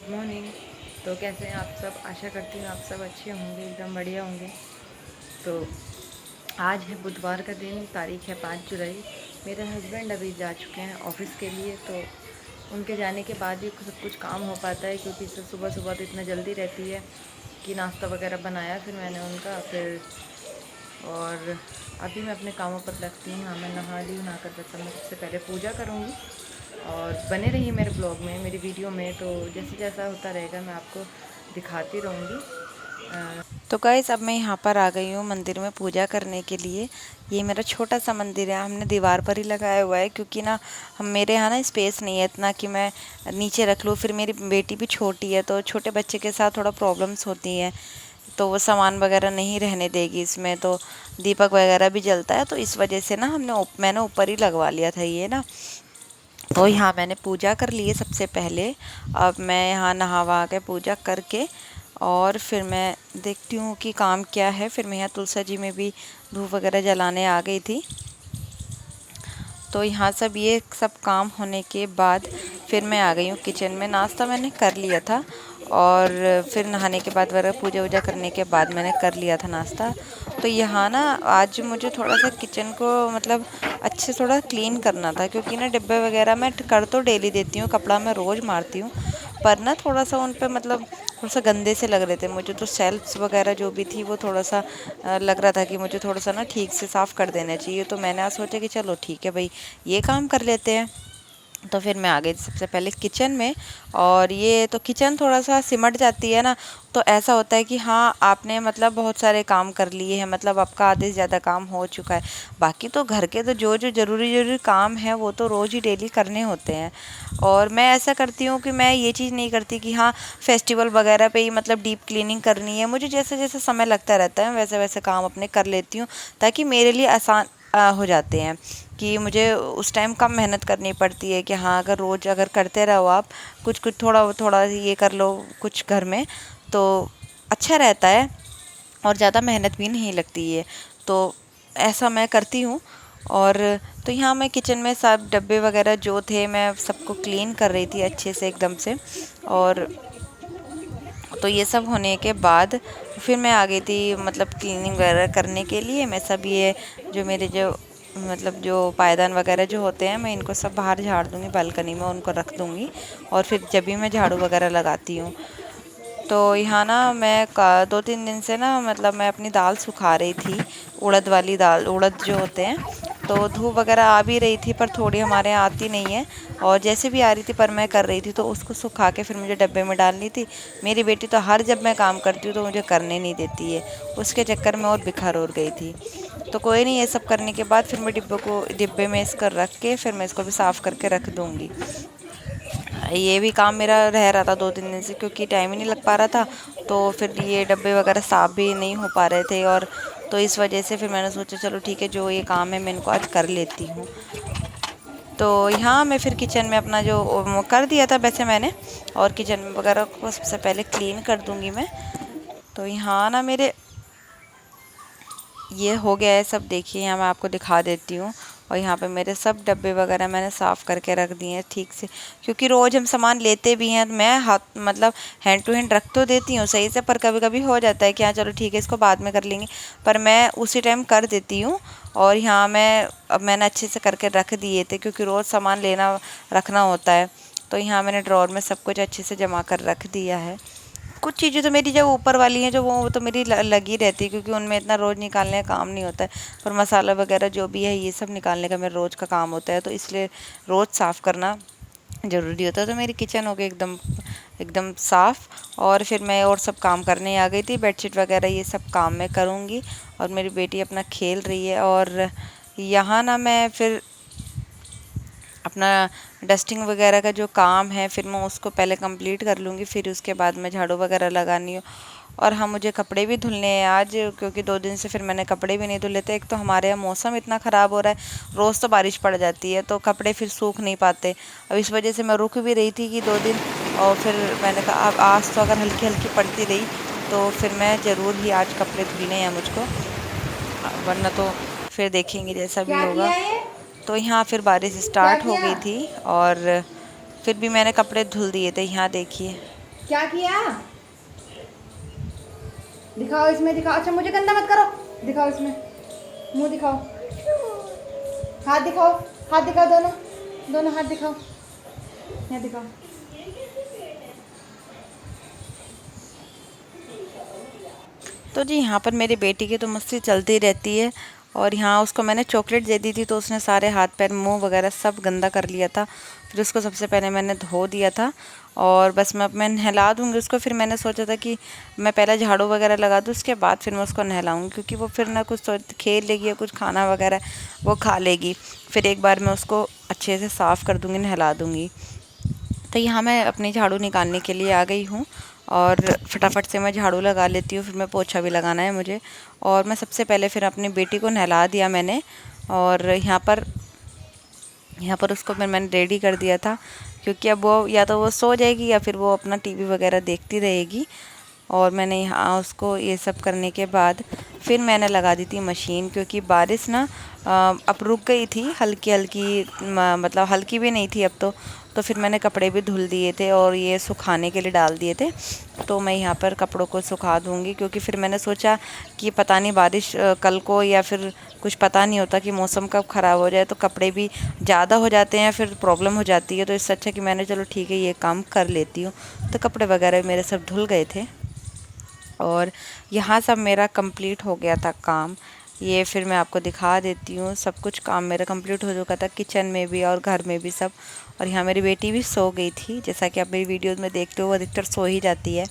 Morning. तो कैसे हैं आप सब? आशा करती हूँ आप सब अच्छे होंगे, एकदम बढ़िया होंगे। तो आज है बुधवार का दिन, तारीख है 5 जुलाई। मेरे हस्बैंड अभी जा चुके हैं ऑफिस के लिए, तो उनके जाने के बाद ही सब कुछ काम हो पाता है, क्योंकि सुबह सुबह तो इतना जल्दी रहती है कि नाश्ता वगैरह बनाया फिर मैंने उनका, फिर और अभी मैं अपने कामों पर लगती हूँ। हाँ, मैं नहा ली हूँ, नहाकर बस मैं सबसे पहले पूजा करूँगी। और बने रहिए मेरे ब्लॉग में, मेरी वीडियो में, तो जैसे जैसा होता रहेगा मैं आपको दिखाती रहूँगी। तो गाइस अब मैं यहाँ पर आ गई हूँ मंदिर में पूजा करने के लिए। ये मेरा छोटा सा मंदिर है, हमने दीवार पर ही लगाया हुआ है, क्योंकि ना हम मेरे यहाँ ना स्पेस नहीं है इतना कि मैं नीचे रख लूँ। फिर मेरी बेटी भी छोटी है, तो छोटे बच्चे के साथ थोड़ा प्रॉब्लम्स होती हैं, तो वो सामान वगैरह नहीं रहने देगी इसमें, तो दीपक वगैरह भी जलता है, तो इस वजह से ना मैंने ऊपर ही लगवा लिया था ये ना। तो यहाँ मैंने पूजा कर ली है सबसे पहले। अब मैं यहाँ नहा वहा के पूजा करके और फिर मैं देखती हूँ कि काम क्या है। फिर मैं यहाँ तुलसा जी में भी धूप वगैरह जलाने आ गई थी। तो यहाँ ये सब काम होने के बाद फिर मैं आ गई हूँ किचन में। नाश्ता मैंने कर लिया था और फिर नहाने के बाद वगैरह पूजा वूजा करने के बाद मैंने कर लिया था नाश्ता। तो यहाँ ना आज मुझे थोड़ा सा किचन को मतलब अच्छे थोड़ा क्लीन करना था, क्योंकि ना डिब्बे वगैरह मैं कर तो डेली देती हूँ, कपड़ा मैं रोज़ मारती हूँ, पर ना थोड़ा सा उन पे मतलब थोड़ा सा गंदे से लग रहे थे मुझे। तो शेल्फ्स वगैरह जो भी थी वो थोड़ा सा लग रहा था कि मुझे थोड़ा सा ना ठीक से साफ़ कर देना चाहिए। तो मैंने आज सोचा कि चलो ठीक है भाई, ये काम कर लेते हैं। तो फिर मैं आ गई सबसे पहले किचन में। और ये तो किचन थोड़ा सा सिमट जाती है ना, तो ऐसा होता है कि हाँ आपने मतलब बहुत सारे काम कर लिए हैं, मतलब आपका आधे से ज़्यादा काम हो चुका है। बाकी तो घर के तो जो जो ज़रूरी ज़रूरी काम है वो तो रोज़ ही डेली करने होते हैं। और मैं ऐसा करती हूँ कि मैं ये चीज़ नहीं करती कि हाँ फेस्टिवल वगैरह पे ही मतलब डीप क्लीनिंग करनी है। मुझे जैसे जैसे समय लगता रहता है वैसे वैसे काम अपने कर लेती हूँ, ताकि मेरे लिए आसान हो जाते हैं, कि मुझे उस टाइम कम मेहनत करनी पड़ती है। कि हाँ अगर रोज़ अगर करते रहो आप कुछ कुछ थोड़ा थोड़ा ये कर लो कुछ घर में, तो अच्छा रहता है और ज़्यादा मेहनत भी नहीं लगती है। तो ऐसा मैं करती हूँ। और तो यहाँ मैं किचन में सब डब्बे वगैरह जो थे मैं सबको क्लीन कर रही थी अच्छे से एकदम से। और तो ये सब होने के बाद फिर मैं आ गई थी मतलब क्लीनिंग वगैरह करने के लिए। मैं सब ये जो मेरे जो मतलब जो पायदान वगैरह जो होते हैं मैं इनको सब बाहर झाड़ दूँगी, बालकनी में उनको रख दूँगी। और फिर जब भी मैं झाड़ू वगैरह लगाती हूँ, तो यहाँ ना मैं 2-3 दिन से ना मतलब मैं अपनी दाल सुखा रही थी, उड़द वाली दाल, उड़द जो होते हैं। तो धूप वगैरह आ भी रही थी, पर थोड़ी हमारे यहाँ आती नहीं है, और जैसे भी आ रही थी पर मैं कर रही थी, तो उसको सुखा के फिर मुझे डब्बे में डालनी थी। मेरी बेटी तो हर जब मैं काम करती हूँ तो मुझे करने नहीं देती है, उसके चक्कर में और बिखर और गई थी। तो कोई नहीं, ये सब करने के बाद फिर मैं डिब्बे में इसको रख के फिर मैं इसको भी साफ़ करके रख दूँगी। ये भी काम मेरा रह रहा था 2-3 दिन से, क्योंकि टाइम ही नहीं लग पा रहा था। तो फिर ये डब्बे वगैरह साफ़ भी नहीं हो पा रहे थे, और तो इस वजह से फिर मैंने सोचा चलो ठीक है, जो ये काम है मैं इनको आज कर लेती हूँ। तो यहाँ मैं फिर किचन में अपना जो कर दिया था वैसे मैंने, और किचन में वगैरह को सबसे पहले क्लीन कर दूँगी मैं। तो यहाँ ना मेरे ये हो गया है सब, देखिए यहाँ मैं आपको दिखा देती हूँ। और यहाँ पे मेरे सब डब्बे वगैरह मैंने साफ़ करके रख दिए हैं ठीक से, क्योंकि रोज़ हम सामान लेते भी हैं, तो मैं हाथ मतलब हैंड टू हैंड रख तो देती हूँ सही से, पर कभी कभी हो जाता है कि हाँ चलो ठीक है इसको बाद में कर लेंगे, पर मैं उसी टाइम कर देती हूँ। और यहाँ अब मैंने अच्छे से करके रख दिए थे, क्योंकि रोज़ सामान लेना रखना होता है। तो यहाँ मैंने ड्रॉर में सब कुछ अच्छे से जमा कर रख दिया है। कुछ चीज़ें तो मेरी जो ऊपर वाली हैं जो वो तो मेरी लगी रहती है, क्योंकि उनमें इतना रोज़ निकालने का काम नहीं होता है। पर मसाला वगैरह जो भी है ये सब निकालने का मेरा रोज़ का काम होता है, तो इसलिए रोज़ साफ़ करना ज़रूरी होता है। तो मेरी किचन हो गई एकदम एकदम साफ़। और फिर मैं और सब काम करने आ गई थी, बेडशीट वगैरह ये सब काम मैं करूँगी। और मेरी बेटी अपना खेल रही है। और यहाँ ना मैं फिर अपना डस्टिंग वगैरह का जो काम है फिर मैं उसको पहले कंप्लीट कर लूँगी, फिर उसके बाद मैं झाड़ू वगैरह लगानी हो। और हाँ मुझे कपड़े भी धुलने हैं आज, क्योंकि 2 दिन से फिर मैंने कपड़े भी नहीं धुले थे। एक तो हमारे यहाँ मौसम इतना ख़राब हो रहा है, रोज़ तो बारिश पड़ जाती है तो कपड़े फिर सूख नहीं पाते। अब इस वजह से मैं रुक भी रही थी कि 2 दिन, और फिर मैंने कहा अब आज तो अगर हल्की हल्की पड़ती रही तो फिर मैं ज़रूर ही आज कपड़े धुलने हैं मुझको, वरना तो फिर देखेंगे जैसा भी होगा। तो यहाँ फिर बारिश स्टार्ट हो गई थी, और फिर भी मैंने कपड़े धुल दिए थे, यहाँ देखिए। क्या किया? दिखाओ इसमें, दिखाओ। अच्छा मुझे गंदा मत करो, दिखाओ इसमें, मुंह दिखाओ, हाथ दिखाओ, हाथ दिखाओ, दोनों दोनों हाथ दिखाओ, यहाँ दिखाओ। तो जी यहाँ पर मेरी बेटी की तो मस्ती चलती रहती है। और यहाँ उसको मैंने चॉकलेट दे दी थी तो उसने सारे हाथ पैर मुंह वगैरह सब गंदा कर लिया था। फिर उसको सबसे पहले मैंने धो दिया था और बस मैं नहला दूँगी उसको। फिर मैंने सोचा था कि मैं पहले झाड़ू वगैरह लगा दूँ, उसके बाद फिर मैं उसको नहलाऊँगी, क्योंकि वो फिर ना कुछ खेल लेगी या कुछ खाना वगैरह वो खा लेगी। फिर एक बार मैं उसको अच्छे से साफ़ कर दूँगी, नहला दूँगी। तो यहाँ मैं अपनी झाड़ू निकालने के लिए आ गई हूँ और फटाफट से मैं झाड़ू लगा लेती हूँ। फिर मैं पोछा भी लगाना है मुझे। और मैं सबसे पहले फिर अपनी बेटी को नहला दिया मैंने। और यहाँ पर उसको फिर मैंने रेडी कर दिया था, क्योंकि अब वो या तो वो सो जाएगी या फिर वो अपना टीवी वगैरह देखती रहेगी। और मैंने यहाँ उसको ये सब करने के बाद फिर मैंने लगा दी थी मशीन, क्योंकि बारिश ना अब रुक गई थी, हल्की हल्की मतलब हल्की भी नहीं थी अब तो फिर मैंने कपड़े भी धुल दिए थे और ये सुखाने के लिए डाल दिए थे। तो मैं यहाँ पर कपड़ों को सुखा दूँगी, क्योंकि फिर मैंने सोचा कि पता नहीं बारिश कल को या फिर कुछ पता नहीं होता कि मौसम कब ख़राब हो जाए, तो कपड़े भी ज़्यादा हो जाते हैं, फिर प्रॉब्लम हो जाती है। तो इससे अच्छा कि मैंने चलो ठीक है ये काम कर लेती हूँ। तो कपड़े वगैरह मेरे सब धुल गए थे और यहाँ सब मेरा कंप्लीट हो गया था काम। ये फिर मैं आपको दिखा देती हूँ, सब कुछ काम मेरा कंप्लीट हो चुका था, किचन में भी और घर में भी सब। और यहाँ मेरी बेटी भी सो गई थी, जैसा कि आप मेरी वीडियोज़ में देखते हो वो अधिकतर सो ही जाती है।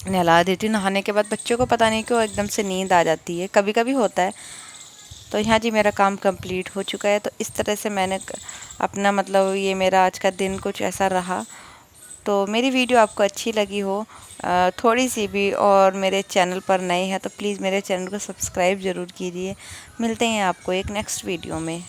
नहला देती हूँ, नहाने के बाद बच्चों को पता नहीं क्यों एकदम से नींद आ जाती है, कभी कभी होता है। तो यहाँ जी मेरा काम कंप्लीट हो चुका है। तो इस तरह से मैंने अपना मतलब ये मेरा आज का दिन कुछ ऐसा रहा। तो मेरी वीडियो आपको अच्छी लगी हो थोड़ी सी भी और मेरे चैनल पर नए हैं तो प्लीज़ मेरे चैनल को सब्सक्राइब ज़रूर कीजिए। मिलते हैं आपको एक नेक्स्ट वीडियो में।